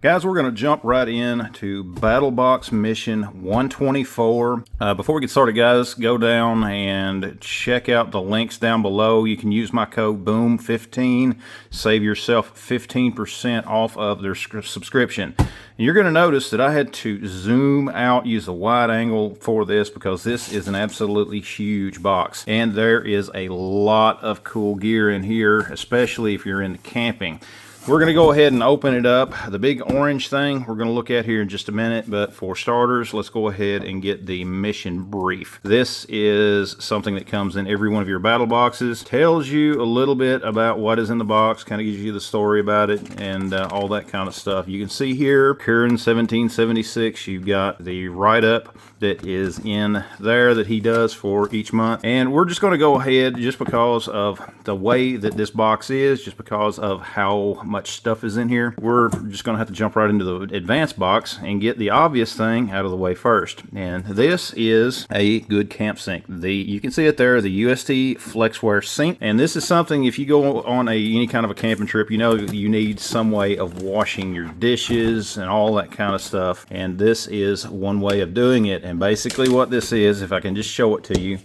Guys, we're going to jump right in to Battlbox mission 124. Before we get started, guys, go down and check out the links down below. You can use my code BOOM15, save yourself 15% off of their subscription. And you're going to notice that I had to zoom out, use a wide angle for this because this is an absolutely huge box. And there is a lot of cool gear in here, especially if you're into camping. We're going to go ahead and open it up. The big orange thing we're going to look at here in just a minute, but for starters, let's go ahead and get the mission brief. This is something that comes in every one of your battle boxes. Tells you a little bit about what is in the box, kind of gives you the story about it and all that kind of stuff. You can see here, Curran 1776, you've got the write-up that is in there that he does for each month. And we're just going to go ahead, just because of the way that this box is, just because of how much stuff is in here, we're just going to have to jump right into the advanced box and get the obvious thing out of the way first. And this is a good camp sink. You can see it there, the UST Flexware sink. And this is something, if you go on any kind of a camping trip, you know you need some way of washing your dishes and all that kind of stuff. And this is one way of doing it. And basically what this is, if I can just show it to you,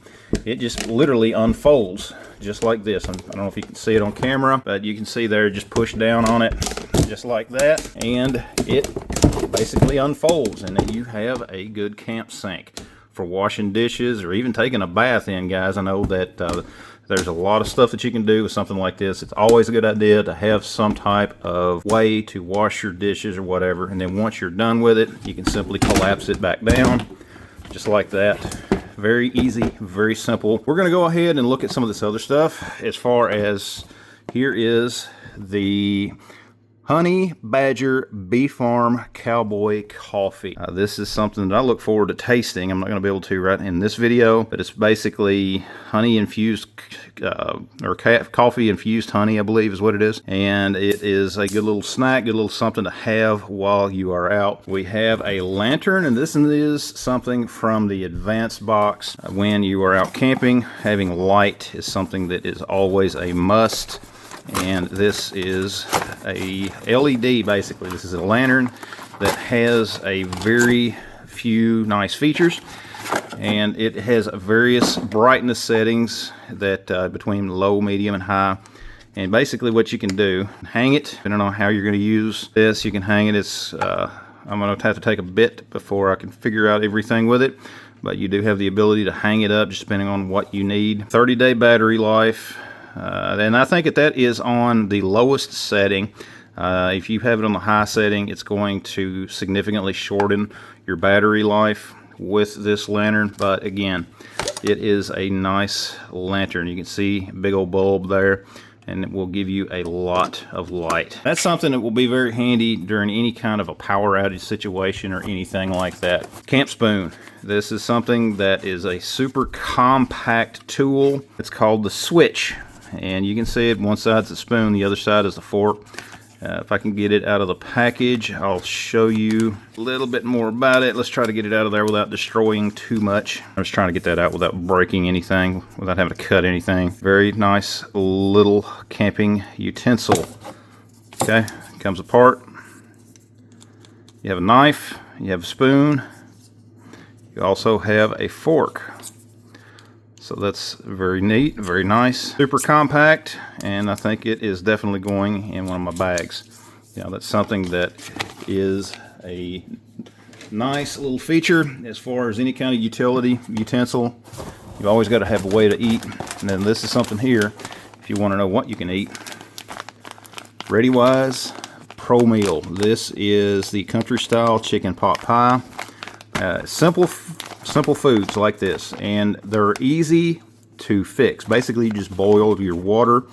it just literally unfolds just like this. I don't know if you can see it on camera, but you can see there, just push down on it just like that, and it basically unfolds, and then you have a good camp sink for washing dishes or even taking a bath in, guys. I know that there's a lot of stuff that you can do with something like this. It's always a good idea to have some type of way to wash your dishes or whatever, and then once you're done with it, you can simply collapse it back down just like that. Very easy, very simple. We're going to go ahead and look at some of this other stuff. As far as, here is the Honey Badger Bee Farm Cowboy Coffee. This is something that I look forward to tasting. I'm not going to be able to right in this video, but it's basically honey infused, or coffee infused honey, I believe is what it is. And it is a good little snack, good little something to have while you are out. We have a lantern, and this is something from the advanced box. When you are out camping, having light is something that is always a must. And this is a LED, basically. This is a lantern that has a very few nice features, and it has various brightness settings that between low, medium, and high. And basically what you can do, hang it, depending on how you're going to use this, you can hang it. It's I'm going to have to take a bit before I can figure out everything with it, but you do have the ability to hang it up just depending on what you need. 30-day battery life. And I think that is on the lowest setting. If you have it on the high setting, it's going to significantly shorten your battery life with this lantern. But again, it is a nice lantern. You can see a big old bulb there, and it will give you a lot of light. That's something that will be very handy during any kind of a power outage situation or anything like that. Camp spoon. This is something that is a super compact tool. It's called the Switch. And you can see it, one side's a spoon, the other side is a fork. If I can get it out of the package, I'll show you a little bit more about it. Let's try to get it out of there without destroying too much. I'm just trying to get that out without breaking anything, without having to cut anything. Very nice little camping utensil. Okay, it comes apart. You have a knife, you have a spoon, you also have a fork. So that's very neat, very nice, super compact, and I think it is definitely going in one of my bags. You know, that's something that is a nice little feature as far as any kind of utensil. You've always got to have a way to eat, and then this is something here if you want to know what you can eat. ReadyWise Pro Meal. This is the country style chicken pot pie. Simple foods like this, and they're easy to fix. Basically, you just boil your water,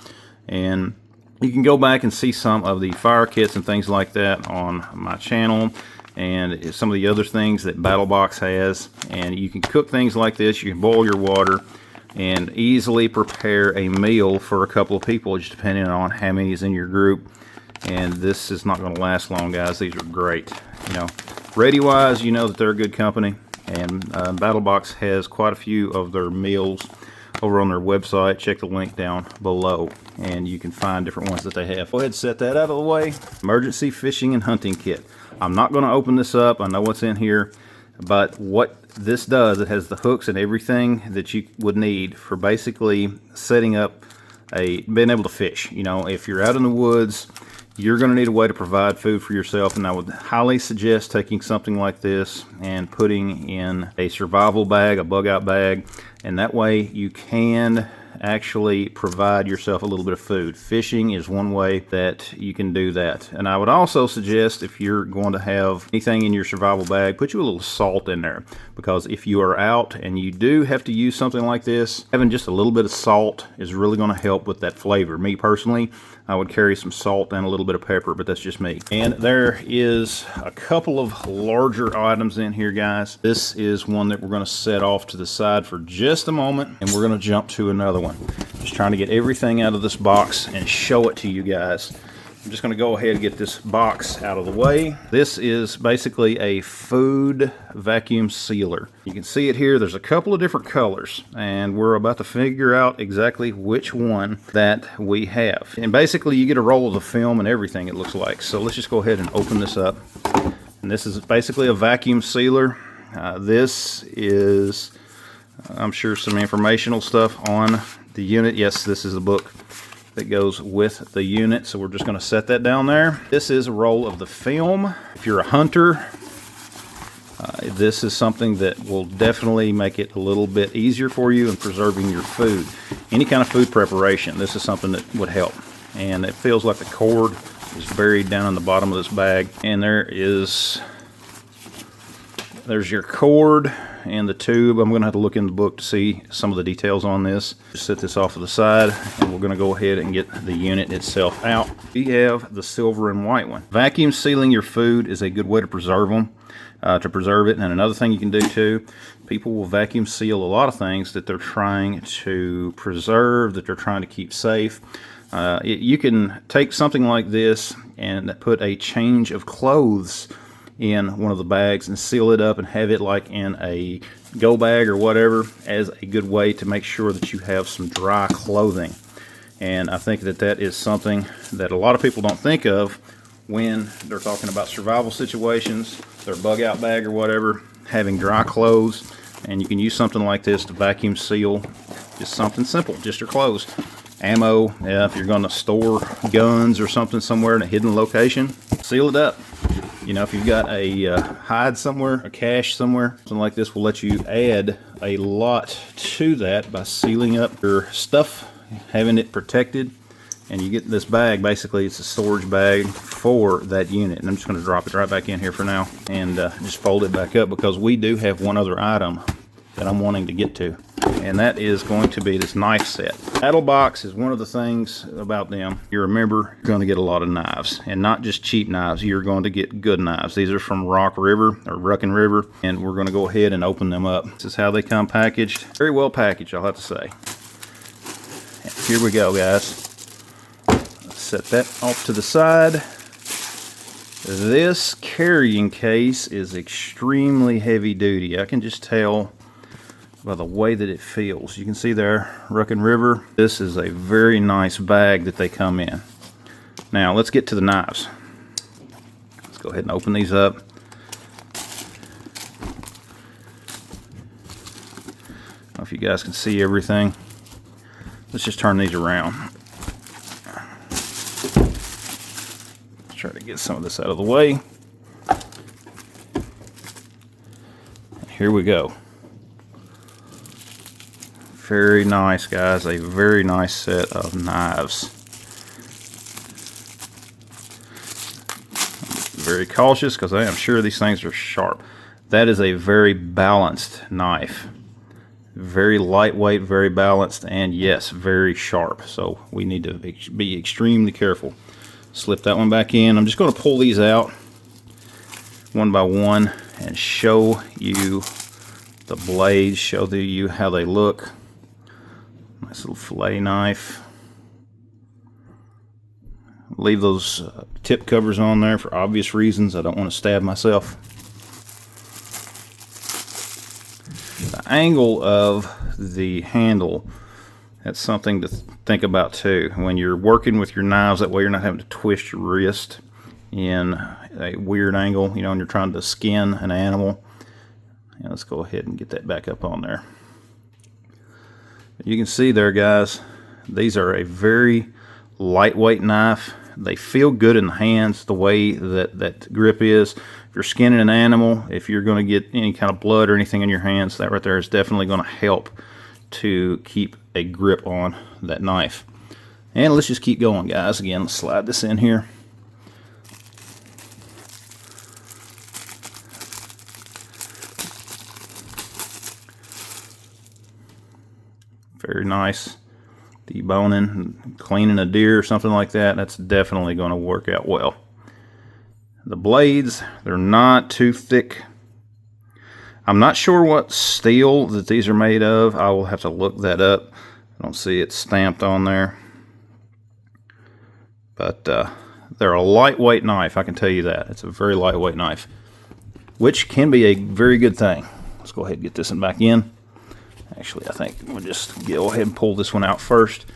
and you can go back and see some of the fire kits and things like that on my channel, and some of the other things that Battlbox has. And you can cook things like this. You can boil your water and easily prepare a meal for a couple of people, just depending on how many is in your group. And this is not going to last long, guys. These are great. You know, ReadyWise, you know that they're a good company, and Battlbox has quite a few of their meals over on their website. Check the link down below and you can find different ones that they have. Go ahead and set that out of the way. Emergency fishing and hunting kit. I'm not going to open this up. I know what's in here, but what this does, it has the hooks and everything that you would need for basically setting up being able to fish. You know, if you're out in the woods, you're going to need a way to provide food for yourself, and I would highly suggest taking something like this and putting in a survival bag, a bug out bag, and that way you can actually provide yourself a little bit of food. Fishing is one way that you can do that. And I would also suggest, if you're going to have anything in your survival bag, put you a little salt in there, because if you are out and you do have to use something like this, having just a little bit of salt is really going to help with that flavor. Me personally, I would carry some salt and a little bit of pepper, but that's just me. And there is a couple of larger items in here, guys. This is one that we're going to set off to the side for just a moment, and we're going to jump to another one. Just trying to get everything out of this box and show it to you guys. I'm just going to go ahead and get this box out of the way. This is basically a food vacuum sealer. You can see it here. There's a couple of different colors, and we're about to figure out exactly which one that we have. And basically you get a roll of the film and everything, it looks like. So let's just go ahead and open this up. And this is basically a vacuum sealer. This is, I'm sure, some informational stuff on the unit. Yes, this is the book that goes with the unit, so we're just going to set that down there. This is a roll of the film. If you're a hunter, this is something that will definitely make it a little bit easier for you in preserving your food. Any kind of food preparation, this is something that would help. And it feels like the cord is buried down in the bottom of this bag. And there's your cord and the tube. I'm going to have to look in the book to see some of the details on this. Just set this off to the side, and we're going to go ahead and get the unit itself out. We have the silver and white one. Vacuum sealing your food is a good way to preserve them, it. And another thing you can do too, people will vacuum seal a lot of things that they're trying to preserve, that they're trying to keep safe. You can take something like this and put a change of clothes in one of the bags and seal it up and have it like in a go bag or whatever, as a good way to make sure that you have some dry clothing. And I think that that is something that a lot of people don't think of when they're talking about survival situations, their bug out bag or whatever, having dry clothes. And you can use something like this to vacuum seal just something simple, just your clothes. Ammo, if you're going to store guns or something somewhere in a hidden location, seal it up. You know, if you've got a hide somewhere, a cache somewhere, something like this will let you add a lot to that by sealing up your stuff, having it protected. And you get this bag, basically it's a storage bag for that unit. And I'm just going to drop it right back in here for now and just fold it back up, because we do have one other item that I'm wanting to get to. And that is going to be this knife set. Battlbox is one of the things about them. You remember, you're going to get a lot of knives, and not just cheap knives. You're going to get good knives. These are from Ruckin River, and we're going to go ahead and open them up. This is how they come packaged. Very well packaged, I'll have to say. And here we go, guys. Let's set that off to the side. This carrying case is extremely heavy duty. I can just tell by the way that it feels. You can see there, Ruckin River. This is a very nice bag that they come in. Now let's get to the knives. Let's go ahead and open these up. I don't know if you guys can see everything. Let's just turn these around. Let's try to get some of this out of the way. Here we go. Very nice, guys. A very nice set of knives. Very cautious, because I am sure these things are sharp. That is a very balanced knife. Very lightweight, very balanced, and yes, very sharp. So we need to be extremely careful. Slip that one back in. I'm just going to pull these out one by one and show you the blades, show you how they look. Nice little fillet knife. Leave those tip covers on there for obvious reasons. I don't want to stab myself. The angle of the handle That's something to think about too. When you're working with your knives, that way you're not having to twist your wrist in a weird angle, you know, when you're trying to skin an animal. Yeah, let's go ahead and get that back up on there. You can see there, guys, these are a very lightweight knife. They feel good in the hands the way that grip is. If you're skinning an animal, if you're going to get any kind of blood or anything in your hands, that right there is definitely going to help to keep a grip on that knife. And let's just keep going, guys. Again, let's slide this in here. Very nice. Deboning, cleaning a deer or something like that, that's definitely going to work out well. The blades, they're not too thick. I'm not sure what steel that these are made of. I will have to look that up. I don't see it stamped on there. But they're a lightweight knife, I can tell you that. It's a very lightweight knife, which can be a very good thing. Let's go ahead and get this one back in. Actually, I think we'll just go ahead and pull this one out first.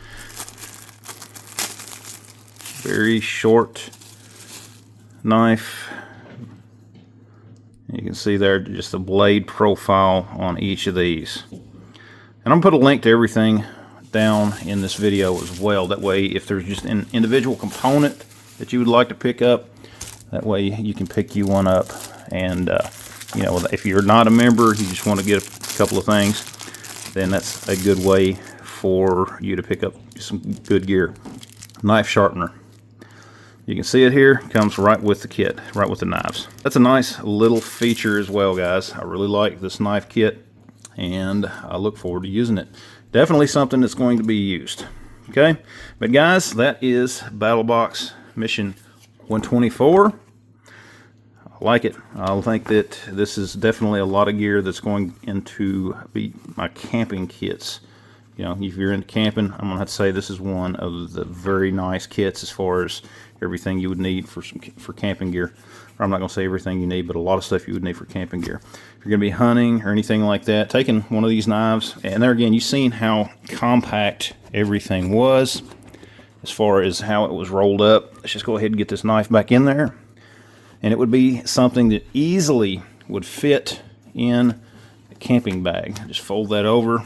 Very short knife. You can see there just the blade profile on each of these. And I'm going to put a link to everything down in this video as well. That way, if there's just an individual component that you would like to pick up, that way you can pick you one up. And you know, if you're not a member, you just want to get a couple of things, then that's a good way for you to pick up some good gear. Knife sharpener. You can see it here, comes right with the kit, right with the knives. That's a nice little feature as well, guys. I really like this knife kit, and I look forward to using it. Definitely something that's going to be used. Okay, but guys, that is Battlbox Mission 124. I like it. I think that this is definitely a lot of gear that's going into be my camping kits. You know, if you're into camping, I'm gonna have to say this is one of the very nice kits as far as everything you would need for camping gear. Or I'm not gonna say everything you need, but a lot of stuff you would need for camping gear. If you're gonna be hunting or anything like that, taking one of these knives, and there again, you've seen how compact everything was as far as how it was rolled up. Let's just go ahead and get this knife back in there. And it would be something that easily would fit in a camping bag. Just fold that over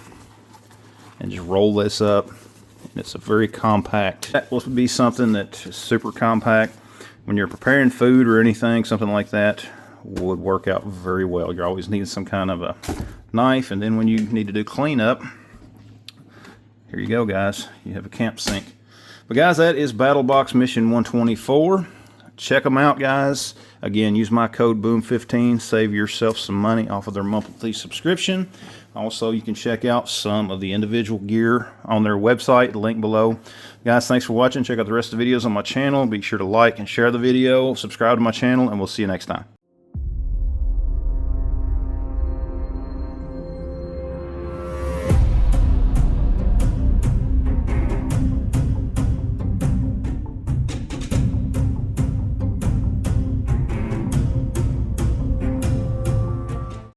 and just roll this up. And it's a very compact. That would be something that's super compact. When you're preparing food or anything, something like that would work out very well. You're always needing some kind of a knife, and then when you need to do cleanup, here you go, guys. You have a camp sink. But guys, that is Battlbox Mission 124. Check them out, guys. Again, use my code BOOM15. Save yourself some money off of their monthly subscription. Also, you can check out some of the individual gear on their website, link below. Guys, thanks for watching. Check out the rest of the videos on my channel. Be sure to like and share the video, subscribe to my channel, and we'll see you next time.